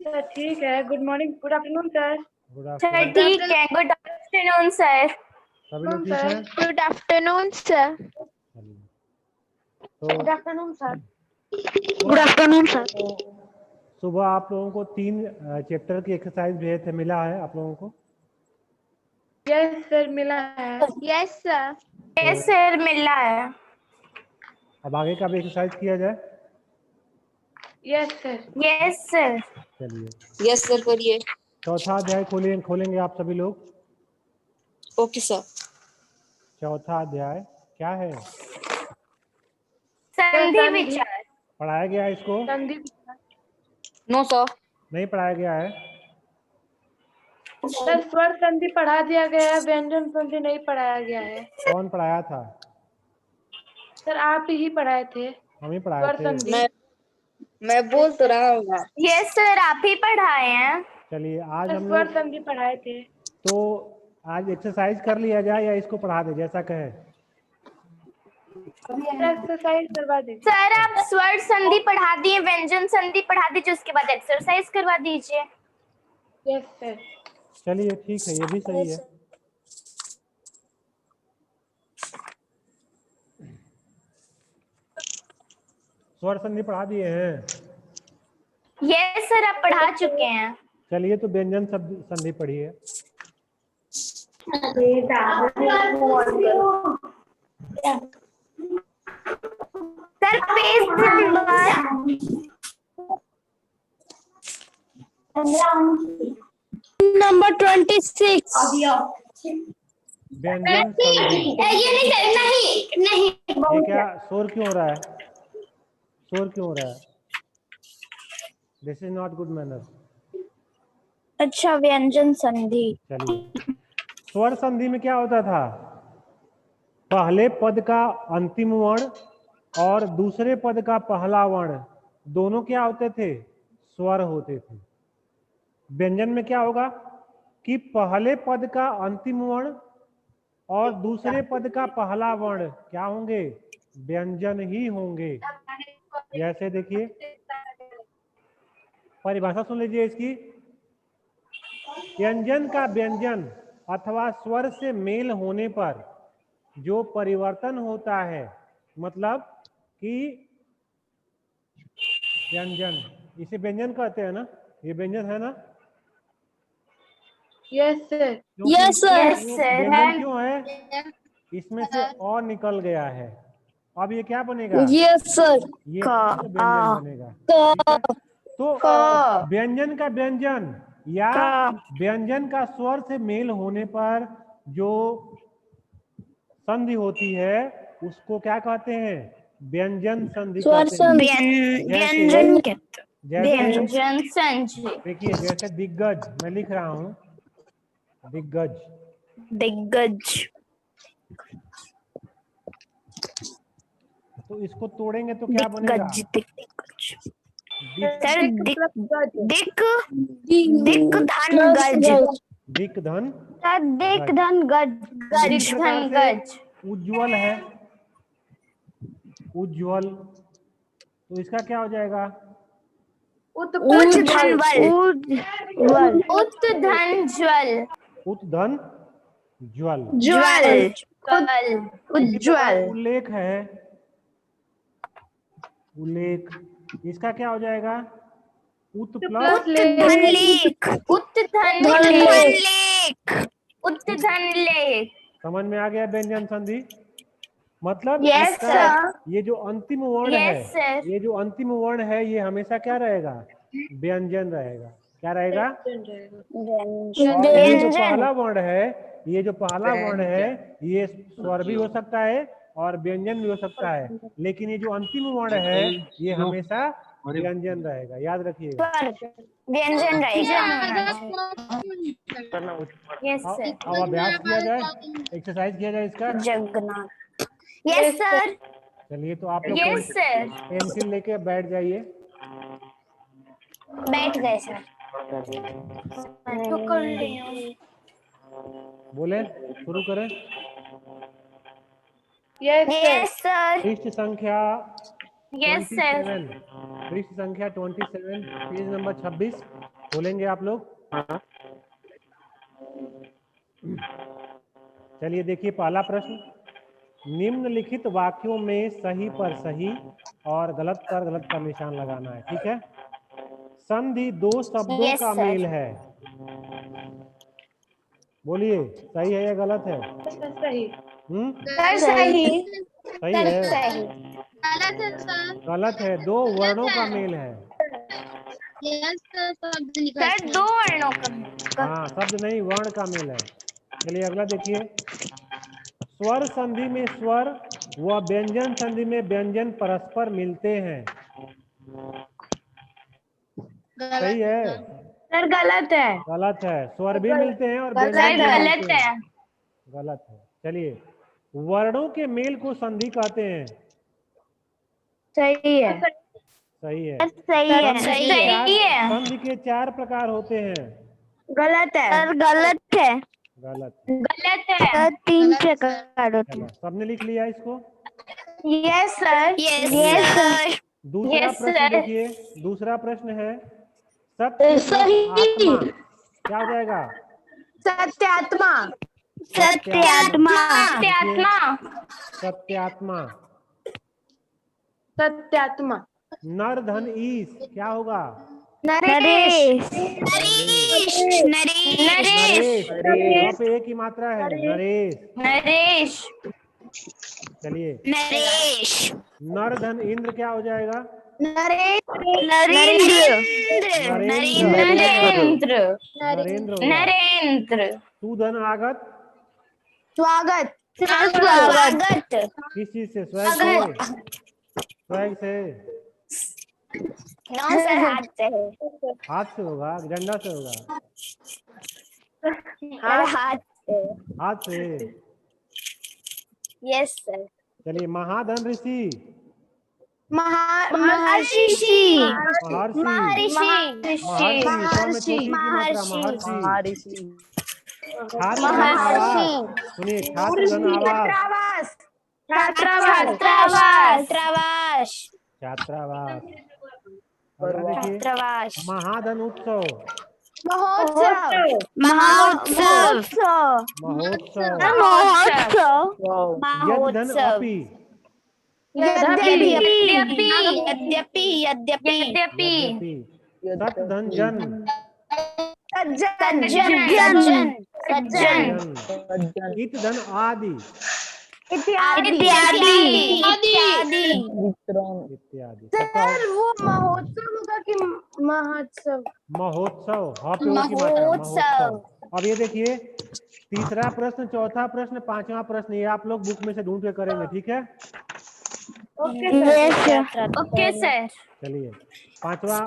Sir ठीक है। Good morning, good afternoon sir. Good sir afternoon. ठीक है। Good afternoon sir. सभी लोग ठीक हैं? Good afternoon sir. चलिए, तो good afternoon sir. Good afternoon sir. सुबह आप लोगों को 3 चैप्टर की एक्सरसाइज भेजे थे, मिला है आप लोगों को? यस सर, मिला है। Yes sir. यस सर, मिला है। अब आगे का भी एक्सरसाइज किया जाए। Yes sir. Yes sir. चलिए, यस सर करिए। चौथा अध्याय खोलेंगे आप सभी लोग। Okay sir. चौथा अध्याय क्या है? संधि विचार। पढ़ाया गया है इसको? संधि। No sir. नहीं पढ़ाया गया है? सर स्वर संधि पढ़ा दिया गया है, व्यंजन संधि नहीं पढ़ाया गया है। कौन पढ़ाया था? सर आप ही पढ़ाए थे। हम ही पढ़ाए स्वर थे। संधि। मैं बोल तो रहा हूँ। यस सर, आप ही पढ़ाए हैं। चलिए, आज सर हम स्वर लोग संधि पढ़ाए थे। तो आज एक्सरसाइज कर लिया जाए या इसको पढ़ा दे, जैसा कहे। एक्सरसाइज करवा दीजिए। सर आप स्वर संधि पढ़ा दिए, व्यंजन संधि पढ़ा दीजिए, उसके बाद एक्सरसाइज करवा दीजिए। Yes sir. चलिए ठीक है, ये भी सही है। स्वर संधि पढ़ा दिए हैं? यस सर, आप पढ़ा चुके हैं। चलिए, तो व्यंजन संधि पढ़िए। Sir page number 26। व्यंजन संधि। नहीं ये क्या शोर क्यों हो रहा है? शोर क्यों हो रहा है? This is not good manner. अच्छा, व्यंजन संधि। चलिए, स्वर संधि में क्या होता था? पहले पद का अंतिम वर्ण और दूसरे पद का पहला वर्ण दोनों क्या होते थे? स्वर होते थे। व्यंजन में क्या होगा कि पहले पद का अंतिम वर्ण और दूसरे पद का पहला वर्ण क्या होंगे? व्यंजन ही होंगे। जैसे देखिए, परिभाषा सुन लीजिए इसकी। व्यंजन का व्यंजन अथवा स्वर से मेल होने पर जो परिवर्तन होता है, मतलब कि व्यंजन, इसे व्यंजन कहते हैं ना? ये व्यंजन है ना? Yes sir. Yes sir. व्यंजन क्यों है? इसमें से और निकल गया है। अब ये क्या बनेगा? Yes sir. ये व्यंजन बनेगा। ठीक है? तो व्यंजन का व्यंजन या व्यंजन का स्वर से मेल होने पर जो संधि होती है उसको क्या कहते हैं? व्यंजन संधि कहते हैं। व्यंजन संधि। देखिए, जैसे दिग्गज, मैं लिख रहा हूं दिग्गज। दिग्गज। तो इसको तोड़ेंगे तो क्या बनेगा? सर दिक धन गज। दिक धन दिक धन गज। इसी प्रकार से उज्ज्वल है, उज्ज्वल, तो इसका क्या हो जाएगा? उद्धन्वल। उद्धन्वल। उत्धन ज्वल। ज्वल। उज्ज्वल। उल्लेख है, उल्लेख, इसका क्या हो जाएगा? उत्धनलेख। उत्धनलेख। उत्धनलेख। समझ में आ गया व्यंजन संधि? मतलब यस इसका सर। ये जो अंतिम वर्ण है, यस सर। ये जो अंतिम वर्ण है ये हमेशा क्या रहेगा? व्यंजन रहेगा। क्या रहेगा? और ये जो पहला वर्ण है, ये जो पहला वर्ण है ये स्वर भी हो सकता है और व्यंजन भी हो सकता है, लेकिन ये जो अंतिम वर्ण है ये हमेशा व्यंजन रहेगा। याद रखिएगा। व्यंजन रहेगा। यस अब सर। अभ्यास किया जाए, एक्सरसाइज किया जाए इसका। जगन्नाथ। Yes sir. चलिए, तो आप लोग यस सर। पेंसिल लेके बैठ जाइए। बैठ गए सर। तो कर लिया। बोले, शुरू करें। Yes sir. पृष्ठ संख्या यस सर। 27, पृष्ठ संख्या 27, पेज नंबर 26। बोलेंगे आप लोग? चलिए देखिए पहला प्रश्न, निम्नलिखित वाक्यों में सही पर सही और गलत पर गलत का निशान लगाना है, ठीक है। संधि दो शब्दों Yes, का sir. मेल है, बोलिए सही है या गलत है? सही। सर सही। सही है। सही। गलत है, दो वर्णों का मेल है। सर दो वर्णों का। हाँ, शब्द नहीं वर्ण का मेल है। चलिए अगला देखिए, स्वर संधि में स्वर व व्यंजन संधि में व्यंजन परस्पर मिलते हैं, सही है? सर गलत है। गलत है, स्वर भी मिलते हैं और व्यंजन सर भी गलत मिलते हैं। है। गलत है। चलिए, वर्णों के मेल को संधि कहते हैं, सही है। सही है। सही है। संधि के चार- संधि के 4 प्रकार होते हैं, गलत है। सर गलत है। गलत है। गलत है। सर 3 प्रकार होते चलो सबने लिख लिया इसको। Yes sir. Yes sir. दूसरा Yes, प्रश्न sir. देखिए, दूसरा प्रश्न है सत्य प्लस आत्मा, क्या हो जाएगा? सत्यात्मा। सत्यात्मा। सत्यात्मा। सत्यात्मा। नर धन ईश, क्या होगा? नरेश। नरेश। वहाँ पे एक ही मात्रा है, नरेश। नरेश। चलिए, नरेश। नर धन इंद्र क्या हो जाएगा? नरेंद्र। नरेंद्र नरेंद्र। होगा। नरेंद्र। तू धन आगत, स्वागत। स्वागत। किस चीज से? स्वैग से? स्वैग से? नौ सर हाथ से है। हाथ से होगा, झंडा से होगा? हाथ से। हाथ से। Yes sir. चलिए, महाधन ऋषि, महर्षि। महर्षि, महर्षि। महर्षि, में छोटी की मात्रा महर्षि। छात्र धन महर्षि। आवास, सुनिए छात्र धन आवास, छात्रावास। छात्रावास। अगला देखिए, छात्रावास। महाधन उत्सव, महोत्सव। महोत्सव। महोत्सव। यदि धन अपि, यद्यपि। सत धन जन, सज्जन। इत धन आदि, इत्यादि। इत्यादि। सर वो महोत्सव होगा कि महोत्सव? महोत्सव, हाँ पे ओ की मात्रा, महोत्सव। अब ये देखिए, तीसरा प्रश्न, चौथा प्रश्न, पांचवा प्रश्न, ये आप लोग बुक में से ढूंढ के करेंगे, ठीक है? Okay sir. चलिए पांचवा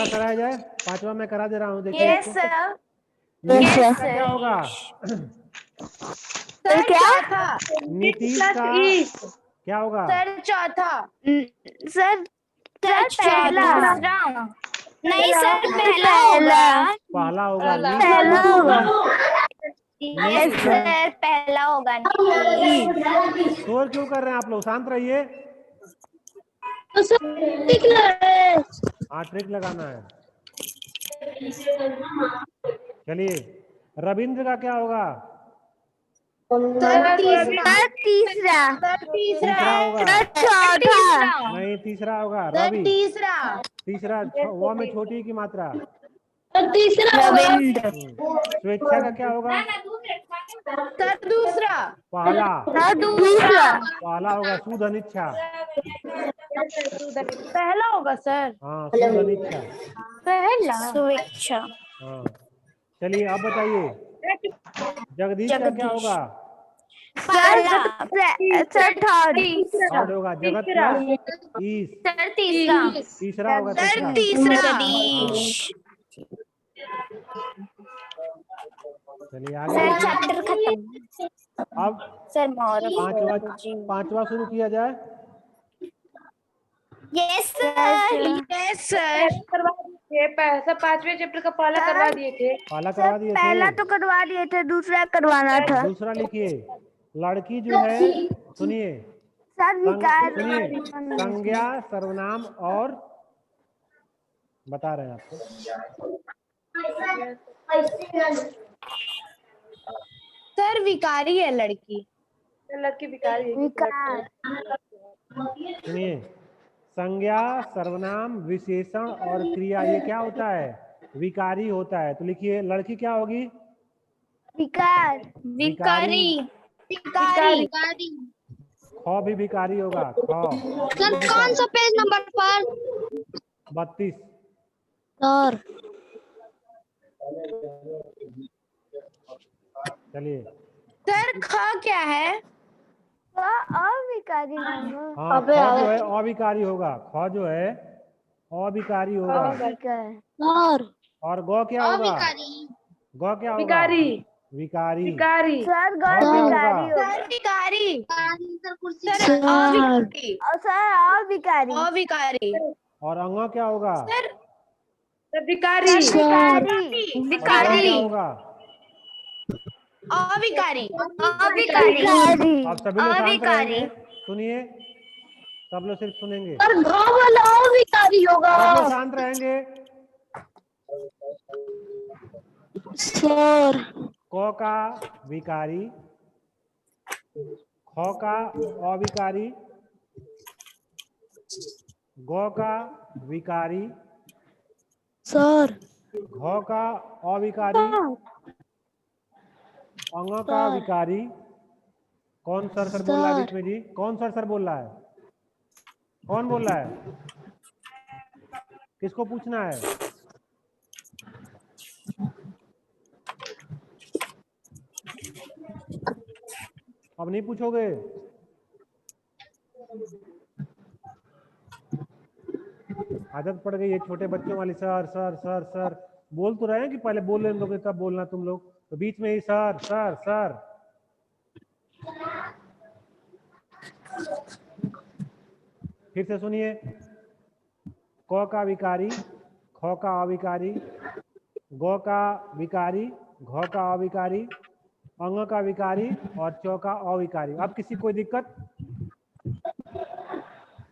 कराया जाए। पांचवा मैं करा दे रहा हूँ, देखिए यस इसको। सर। नीतीश का क्या होगा? सर चौथा। नीतीश का क्या होगा? सर चौथा। सर पहला। नहीं सर पहला होगा। पहला होगा। पहला होगा। यस सर पहला होगा। शोर क्यों कर रहे हैं आप लोग? शांत रहिए। हाँ, ट्रिक लगाना है। चलिए, रविंद्र का क्या होगा? तीसरा। तीसरा होगा। चौथा। नहीं, तीसरा होगा। रवि तीसरा, वो में छोटी की मात्रा। रविंद्र। स्वेच्छा का क्या होगा? सर दूसरा। पहला। दूसरा। पहला होगा सुधनिच्छा। पहला होगा सर। हाँ, सुधनिच्छा। पहला स्वेच्छा। हाँ, चलिए अब बताइए, जगदीश का क्या होगा? थर्ड होगा। जगत प्लस ईश, सर तीसरा। तीसरा होगा। चलिए आगे सर देखिए। चैप्टर खत्म। अब सर पांचवा शुरू किया जाए। Yes sir. सब 5वें चैप्टर का पहला करवा दिए थे। पहला करवा दिए थे। पहला तो करवा दिए थे, दूसरा करवाना था। दूसरा लिखिए, लड़की जो है, सुनिए सर विकार। सुनिए, संज्ञा, सर्वनाम और बता रहे हैं आपको। सर विकारी है लड़की। लड़की भिखारी है। विकार। सुनिए, संज्ञा, सर्वनाम, विशेषण और क्रिया ये क्या होता है? विकारी होता है। तो लिखिए लड़की क्या होगी? विकार। विकारी। विकारी। ख भी भिखारी होगा। ख सर कौन सा पेज नंबर पर? 32। सर चलिए, सर ख क्या है? अविकारी मानो। हाँ, ख जो है अविकारी होगा। ख जो है अविकारी होगा। सर और गौ क्या होगा? गौ क्या होगा? भिखारी। विकारी। भिखारी। सर ख क्या होगा? सर विकारी। सर सर अविकारी। सर अविकारी। अविकारी। और अंग क्या होगा? सर भिखारी। विकारी। और ग विकारी। क्या होगा? अविकारी। विकारी। आप सभी लोग शांत रहेंगे। सुनिए, सब लोग सिर्फ सुनेंगे। विकारी होगा। सब लोग शांत रहेंगे। सर क का विकारी, ख का अविकारी, ग का विकारी, सर घ का अविकारी, अंग का विकारी। कौन सर सर बोल रहा है बीच में जी? कौन सर सर बोल रहा है? कौन बोल रहा है? किसको पूछना है? अब नहीं पूछोगे? आदत पड़ गई है छोटे बच्चों वाली। सर सर सर सर बोल तो रहे हैं कि पहले बोल लेने दोगे तब बोलना तुम लोग। तो बीच में ही सर सर सर। फिर से सुनिए, क का विकारी, ख का अविकारी, ग का विकारी, घ का अविकारी, अंग का विकारी और च का अविकारी। अब किसी कोई दिक्कत?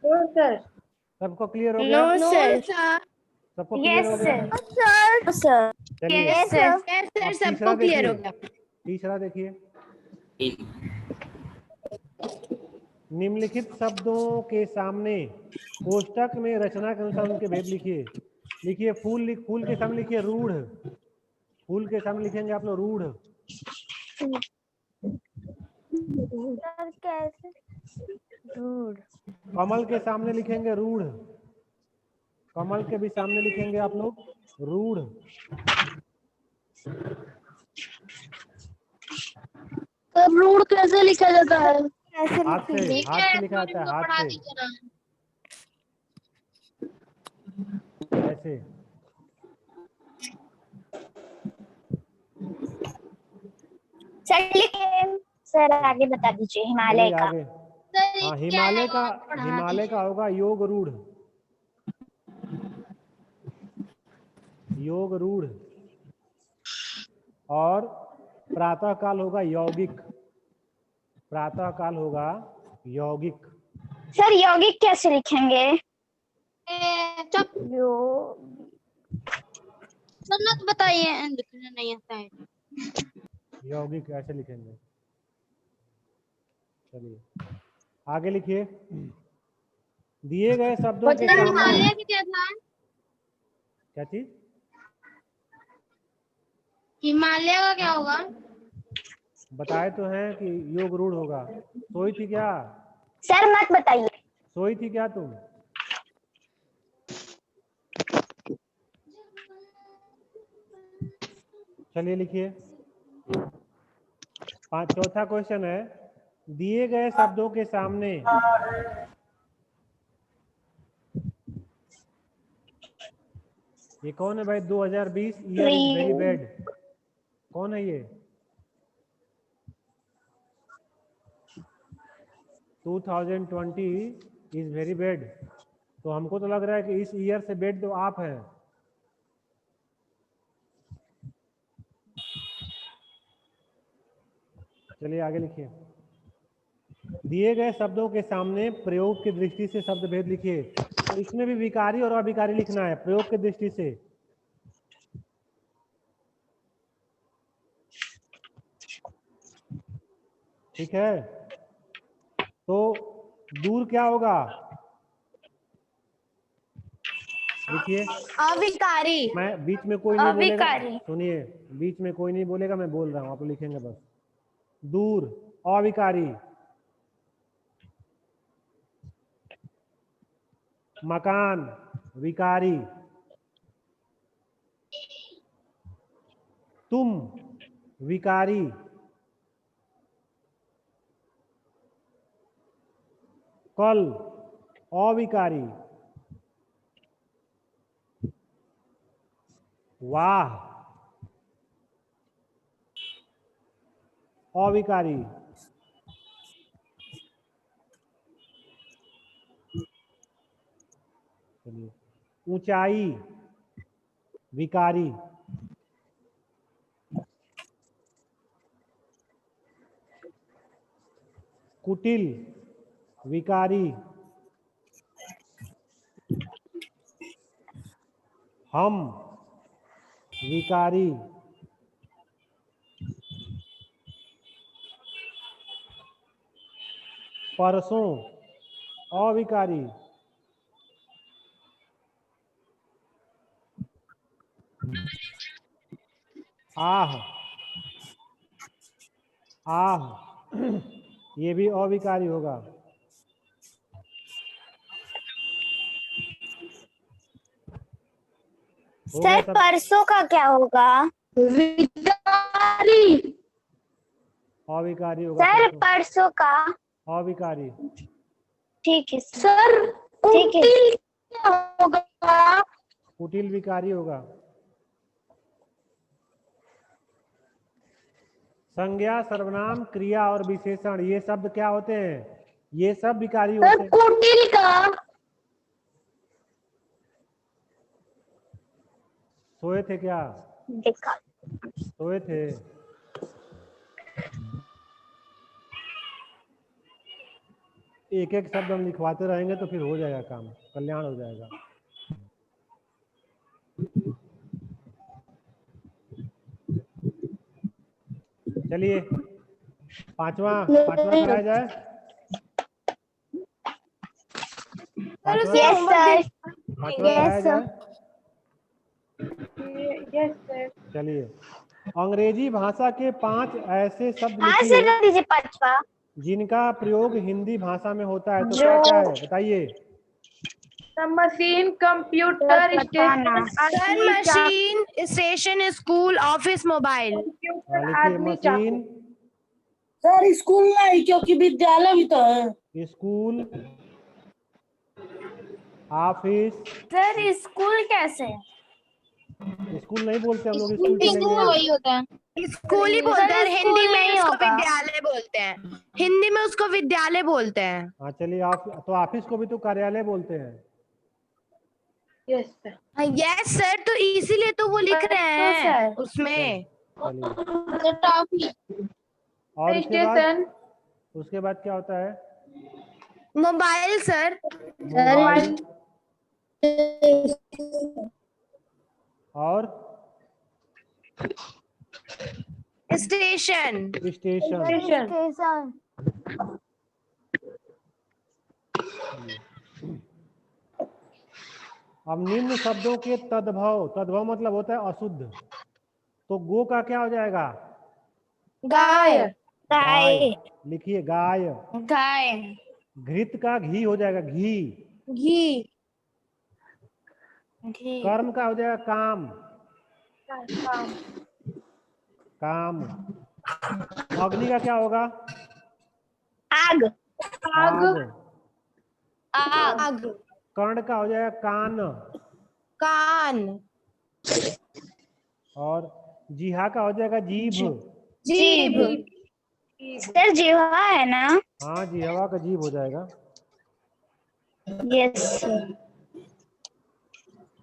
सर। सबको क्लियर हो गया? No sir. सबको क्लियर हो गया? सर चलिए, यस सर। सर अब सबको तीसरा क्लियर हो देखिए। गया। तीसरा देखिए, निम्नलिखित शब्दों के सामने कोष्टक में रचना के अनुसार उनके भेद लिखिए। लिखिए फूल। फूल के सामने लिखिए रूढ़। फूल के सामने लिखेंगे आप लोग रूढ़। सर कैसे? रूढ़। कमल के सामने लिखेंगे रूढ़। कमल के भी सामने लिखेंगे आप लोग रूढ़। सर रूढ़ कैसे लिखा जाता है? हाथ से लिखा जाता है। हाथ से ऐसे। सर लिखे। सर आगे बता दीजिए। हिमालय चलिए का। आगे। हाँ, हिमालय का होगा योग रूढ़। योग रूढ़। और प्रातः काल होगा यौगिक। प्रातः काल होगा यौगिक। सर यौगिक कैसे लिखेंगे? सन्नत बताइए। लिखना नहीं आता है। यौगिक ऐसे लिखेंगे। चलिए आगे लिखिए। दिए गए शब्दों के सामने हिमालय की क्या था? क्या चीज? हिमालय का क्या होगा? बताए तो हैं कि योग रूढ़ होगा। सोई थी क्या? सर मत बताइए। सोई थी क्या तुम? चलिए लिखिए। चौथा क्वेश्चन है, दिए गए शब्दों के सामने ये कौन है भाई? 2020 ईयर इज वेरी बैड। कौन है ये? 2020 इज वेरी बैड। तो हमको तो लग रहा है कि इस ईयर से बैड तो आप हैं। चलिए आगे लिखिए। दिए गए शब्दों के सामने प्रयोग की दृष्टि से शब्द भेद लिखिए। तो इसमें भी विकारी और अविकारी लिखना है प्रयोग की दृष्टि से। ठीक है, तो दूर क्या होगा? देखिए अविकारी। मैं बीच में कोई नहीं बोलेगा, अविकारी। सुनिए बीच में कोई नहीं बोलेगा, मैं बोल रहा हूँ, आप लिखेंगे बस। दूर अविकारी, मकान विकारी, तुम विकारी, कल अविकारी, वाह अविकारी, चलिए ऊंचाई विकारी, कुटिल विकारी, हम विकारी, परसों अविकारी, आह आह ये भी अविकारी होगा। हो गया सर सब? परसों का क्या होगा? विकारी। अविकारी होगा सर परसों। परसों का। अविकारी, ठीक है सर ठीक है। कुटिल क्या होगा? कुटिल विकारी होगा। संज्ञा सर्वनाम क्रिया और विशेषण ये शब्द क्या होते हैं? ये सब विकारी होते सर हैं। कुटिल का। सोए थे क्या? देखा। सोए थे। एक एक शब्द हम लिखवाते रहेंगे तो फिर हो जाएगा काम, कल्याण हो जाएगा। चलिए पांचवा कराया जाए। पांचवा यस सर। कराया यस जाए। Yes sir. चलिए अंग्रेजी भाषा के 5 ऐसे शब्द हाँ लिखिए सर दीजिए पांचवा। जिनका प्रयोग हिंदी भाषा में होता है। तो जो- क्या क्या है बताइए? मशीन, कंप्यूटर, स्टेशन, सर आदमी, machine, station, school, office, mobile. Computer, लिखिए आदमी, चाकू। मशीन, सर स्कूल नहीं क्योंकि विद्यालय भी तो है। School, office. सर स्कूल कैसे? स्कूल नहीं बोलते हम लोग, स्कूल चलेंगे। वही होता है। स्कूल ही बोलते हैं, सर, हिंदी स्कूल में नहीं उसको होगा। विद्यालय बोलते हैं। हिंदी में उसको विद्यालय बोलते हैं। हाँ चलिए तो ऑफिस को भी तो कार्यालय बोलते हैं। Yes sir. यस सर, तो इसीलिए तो वो लिख रहे तो हैं सर। उसमें। चलिए टॉफी। और स्टेशन, उसके बाद क्या होता है? Mobile sir. मोबाइल। और स्टेशन। स्टेशन। स्टेशन। अब निम्न शब्दों के तद्भव मतलब होता है अशुद्ध। तो गो का क्या हो जाएगा? गाय। गाय। लिखिए गाय। गाय। घृत का घी हो जाएगा घी। घी। घी। कर्म का हो जाएगा काम। काम। अग्नि का क्या होगा? आग। आग। आग। कर्ण का हो जाएगा कान। कान। और जीहा का हो जाएगा जीभ। जीभ। सर जीवा है ना? हाँ जिहवा का जीभ हो जाएगा। यस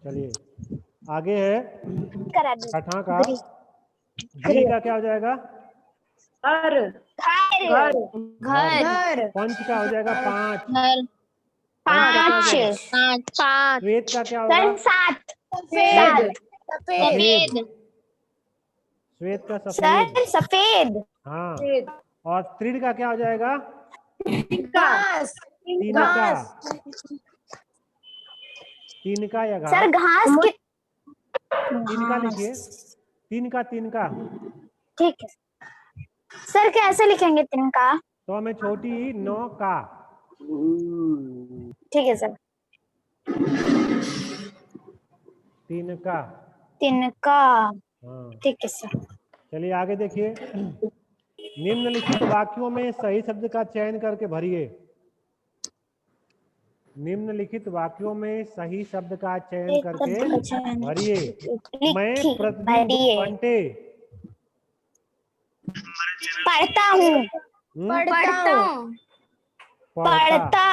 चलिए आगे है करा दीजिए। छठा का। जी का क्या हो जाएगा? घर, घर। घर, घर। घर। पंच का हो जाएगा पांच। घर। पाँच। पाँच। श्वेत का क्या सर होगा? सात। सफेद। सफेद। श्वेत का सफेद। सर सफेद। हाँ, और तृण का क्या हो जाएगा? घास। तिनका। तिनका या घास? सर घास के तिनका लिखिए, तिनका तिनका। ठीक है सर, कैसे लिखेंगे तिनका? तो में छोटी नौ का। ठीक है सर। तिनका। तिनका। हाँ, ठीक है सर। चलिए आगे देखिए। निम्नलिखित वाक्यों में सही शब्द का चयन करके भरिए। निम्नलिखित वाक्यों में सही शब्द का चयन करके भरिए। मैं प्रतिदिन 2 घंटे पढ़ता हूँ। पढ़ता हूँ। पढ़ता।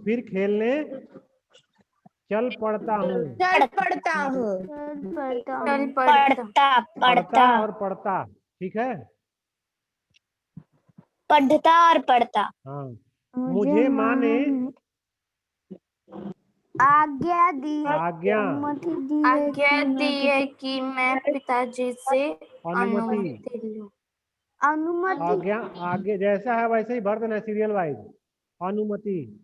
फिर खेलने चल पड़ता हूँ। चल पढ़ता हूँ। पढ़ता और पढ़ता, ठीक है। पढ़ता और पढ़ता। हाँ, मुझे माँ ने आज्ञा दी आज्ञा आज्ञा दी है कि मैं पिताजी से अनुमति लूं। अनुमति। आज्ञा आगे जैसा है वैसे ही भर देना, सीरियल वाइज। अनुमति।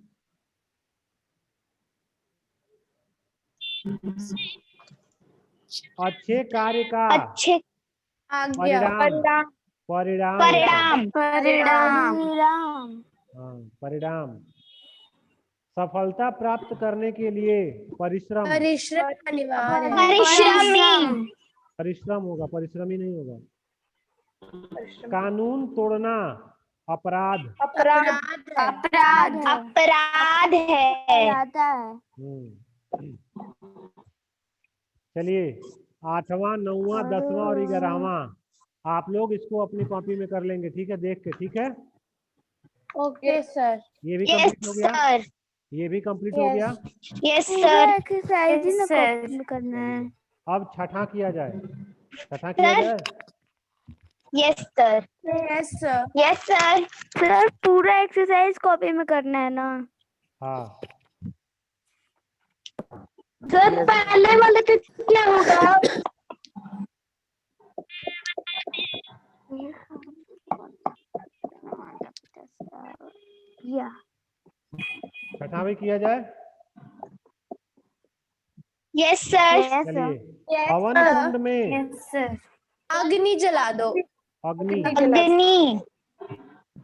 अच्छे कार्य का अच्छे परिणाम। परिणाम। परिणाम। हाँ, परिणाम। सफलता प्राप्त करने के लिए परिश्रम। परिश्रम अनिवार्य है। परिश्रमी। परिश्रम होगा, परिश्रमी नहीं होगा। कानून तोड़ना अपराध। अपराध है। चलिए 8वां 9वां 10वां और 11वां आप लोग इसको अपनी कॉपी में कर लेंगे, ठीक है, देख के, ठीक है। Okay sir. ये भी यस कंप्लीट हो गया। सर। ये भी कंप्लीट हो गया। Yes sir. करना है। अब छठा किया जाए। छठा किया जाए। Yes sir. Yes sir. Yes sir. Sir पूरा एक्सरसाइज कॉपी में करना है ना? हाँ, सर पहले वाले पे क्या होगा? छठा भी किया जाए। Yes sir. चलिए हवन कुंड में अग्नि जला दो। अग्नि अग्नि।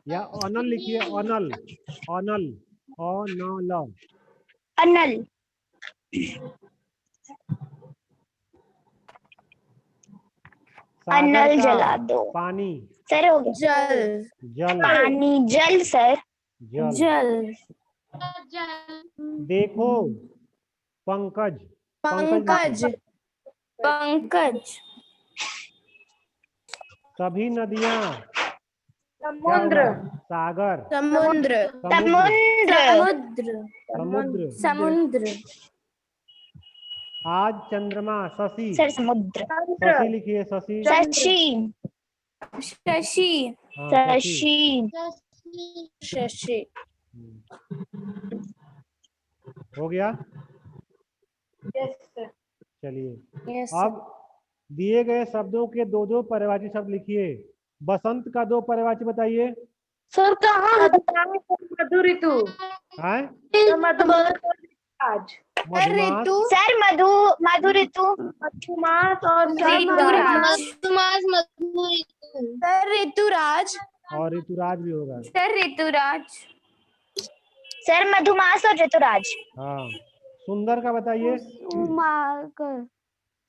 या अनल लिखिए, अनल। अनल अनल। अनल। अनल जला दो। पानी। सर हो गया। जल। जल। पानी। जल सर। जल। देखो पंकज। पंकज। पंकज। सभी नदियां समुद्र। सागर। समुद्र। समुद्र। समुद्र। समुद्र। आज चंद्रमा। शशि। सर समुद्र। शशि लिखिए, शशि। शशि। शशि। हाँ, शशि। शशि। हो गया। Yes sir. चलिए यस अब दिए गए शब्दों के 2-2 पर्यायवाची शब्द लिखिए। बसंत का 2 पर्यायवाची बताइए। सर कहाँ? मधु ऋतु। है आज मधुमास। सर मधु ऋतु। मधुमास और ऋतुराज। सर ऋतुराज। और ऋतुराज भी होगा। सर ऋतुराज। सर मधुमास और ऋतुराज। हाँ, सुंदर का बताइए।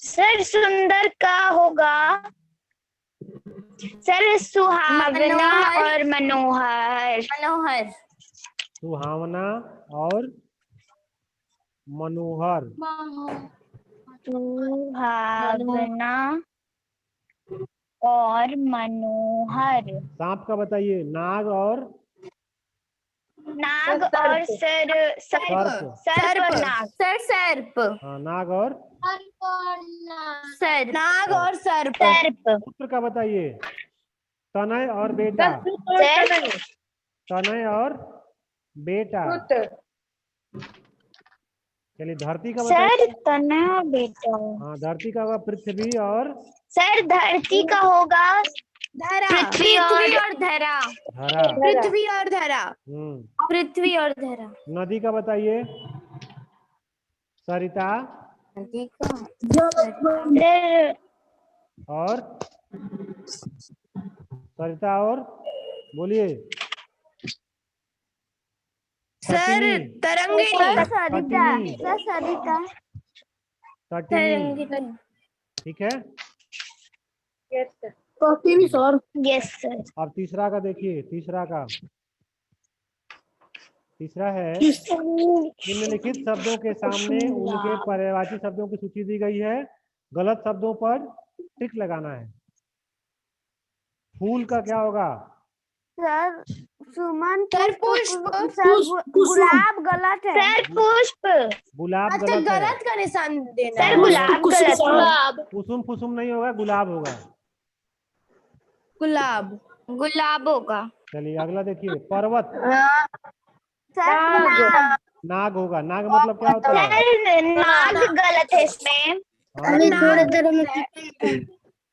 सर सुंदर का होगा सर सुहावना और मनोहर। सुहावना और मनोहर। सुहावना और मनोहर। सांप का बताइए। नाग और सर सर्प। सर्प और नाग। सर सर्प। हाँ, नाग और सर नाग और सर्प। सर्प। पुत्र का बताइए। तनय और बेटा। तनय और बेटा। पुत्र। चलिए धरती का सर बताइए। तना बेटा। हाँ धरती का होगा पृथ्वी और सर धरती का होगा धरा। पृथ्वी और धरा। धरा। पृथ्वी और धरा। पृथ्वी और धरा। नदी का बताइए। सरिता सर और सरिता और बोलिए। सर तटिनी। तरंगिणी। तटिनी। सरिता तटिनी। ठीक है। Yes sir. Copy sir. Yes sir. अब तीसरा का देखिए। तीसरा है निम्नलिखित शब्दों के सामने उनके पर्यायवाची शब्दों की सूची दी गई है, गलत शब्दों पर टिक लगाना है। फूल का क्या होगा? सर सुमन सर पुष्प। गुलाब गलत है। सर पुष्प। गुलाब अच्छा गलत है। गलत का निशान देना सर है। गुलाब गलत है। कुसुम फुसुम नहीं होगा, गुलाब होगा। गुलाब। गुलाब होगा। चलिए अगला देखिए। पर्वत। सर नाग होगा। नाग मतलब क्या होता है? सर नाग गलत है इसमें। हाँ।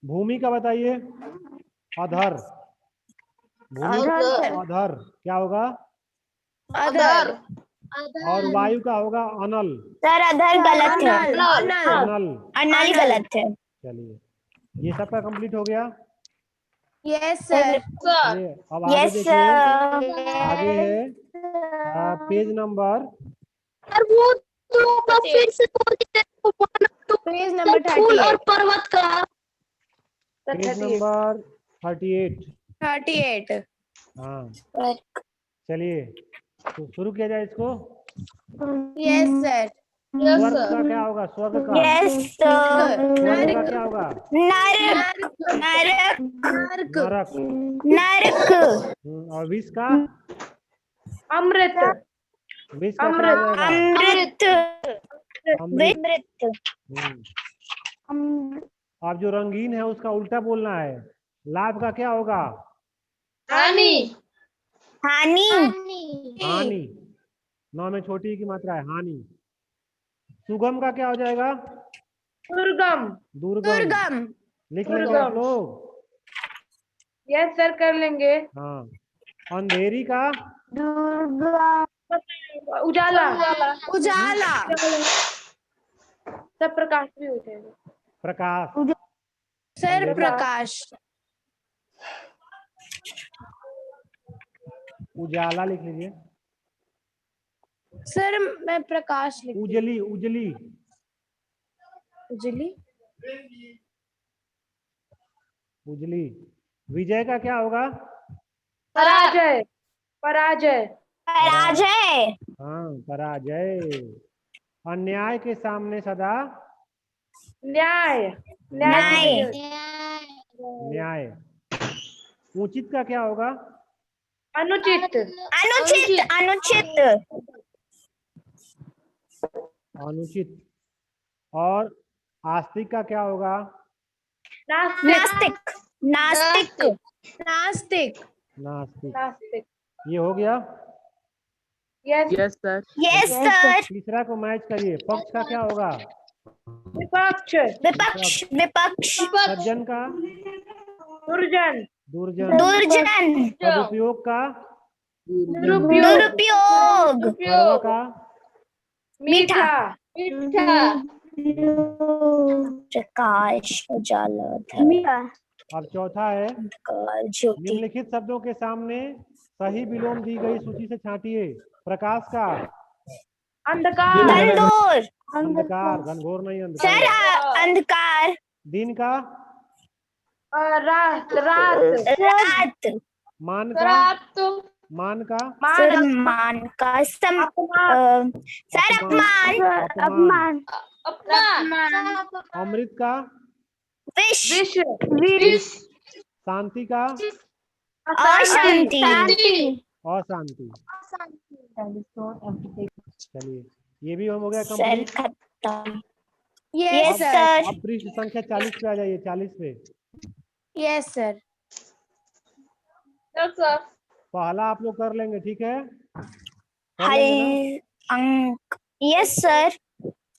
भूमि का बताइए। अधर। भूमि का अधर क्या होगा? अधर। और वायु का होगा अनल। सर अधर गलत है। अनल। अनल। अनल गलत है। चलिए ये सबका कंप्लीट हो गया। Yes sir. चलिए अब आगे यस देखिए। आगे सर। है पेज नंबर वो तो फिर से पेज नंबर फूल और 38। पर्वत का। Page number 38। 38। हाँ चलिए तो शुरू किया जाए इसको। Yes sir. स्वर्ग का क्या होगा? स्वर्ग का यस सर। स्वर्ग का क्या होगा? नरक। नरक। नरक। नरक। नरक। और विष का? अमृत। विष का क्या हो जाएगा? अमृत। अमृत। अमृत। अब जो रंगीन है उसका उल्टा बोलना है। लाभ का क्या होगा? हानि। हानि। हानि। 9 में छोटी की मात्रा है हानि। सुगम का क्या हो जाएगा? दुर्गम। दुर्गम। लिख लेंगे आप लोग। यस सर कर लेंगे। हाँ। अंधेरी का? दुर्गम। उजाला। उजाला। सब प्रकाश भी हो जाएगा। प्रकाश। सर प्रकाश। उजाला लिख लीजिए। सर मैं प्रकाश लिख। उजली। उजली। उजली। उजली। विजय का क्या होगा? पराजय। पराजय। पराजय। हाँ पराजय। अन्याय के सामने सदा? न्याय। न्याय। न्याय। उचित का क्या होगा? अनुचित। अनुचित। अनुचित। अनुचित। और आस्तिक का क्या होगा? नास्तिक। नास्तिक। नास्तिक। नास्तिक। नास्तिक। ये हो गया। Yes sir. Yes sir. तीसरा को मैच करिए। पक्ष का क्या होगा? विपक्ष। विपक्ष। विपक्ष। सज्जन का? दुर्जन। दुर्जन। दुर्जन। सदुपयोग का? दुरुपयोग। दुरुपयोग। कड़वा का? मीठा। प्रकाश। उजाला। अब चौथा है ज्योति। निम्नलिखित शब्दों के सामने सही विलोम दी गई सूची से छांटिए। प्रकाश का? अंधकार। घनघोर। अंधकार। घनघोर नहीं, सर अंधकार। अंधकार। दिन का? रात। रात। रात। मान का? मान का? सर मान का सर अपमान। अपमान। अमृत का? विष। विष। शांति का? अशांति। अशांति। चलिए ये भी हो गया सर कंप्लीट। खत्म। Yes sir. अब पृष्ठ संख्या 40 पे आ जाइए। 40 पे। Yes sir. पहला आप लोग कर लेंगे, ठीक है? कर लेंगे ना? अंक यस सर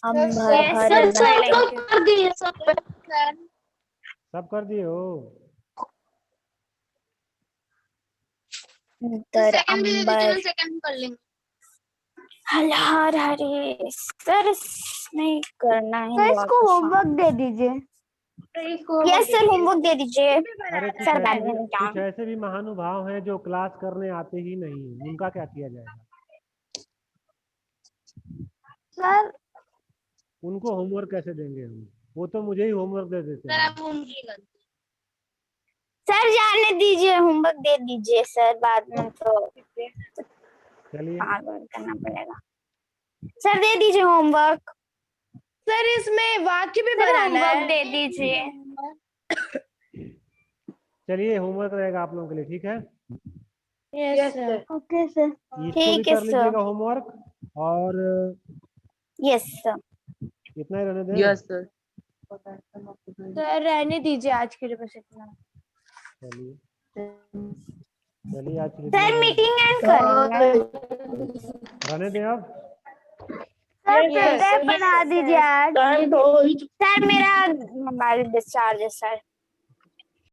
हम Yes, भर सर भर सब लेंगे। तो कर दिए सब। सब कर दिए हो? तर अंबर हलार हरे सर नहीं करना है। सर इसको होमवर्क दे दीजिए। यस सर होमवर्क दे दीजिए। अरे सर बैडमिंटन कुछ ऐसे भी महानुभाव हैं जो क्लास करने आते ही नहीं, उनका क्या किया जाएगा? सर उनको होमवर्क कैसे देंगे हम? वो तो मुझे ही होमवर्क दे देते हैं। सर जाने दीजिए होमवर्क दे दीजिए सर बाद में तो चलिए करना पड़ेगा। सर दे दीजिए होमवर्क। सर इसमें वाक्य भी सर बनाना होमवर्क है। दे दीजिए। चलिए होमवर्क रहेगा आप लोगों के लिए, ठीक है? Yes, sir. Okay sir. इसको भी ठीक है कर लीजिएगा होमवर्क, और यस सर इतना ही रहने दें। sir. सर रहने दीजिए आज के लिए बस इतना। चलिए चलिए, आज के लिए सर इतना मीटिंग एंड करेंगे। रहने दें अब। सर Yes, पढ़ा दीजिए आज। टाइम तो हो ही चुका। सर मेरा मोबाइल डिस्चार्ज है सर।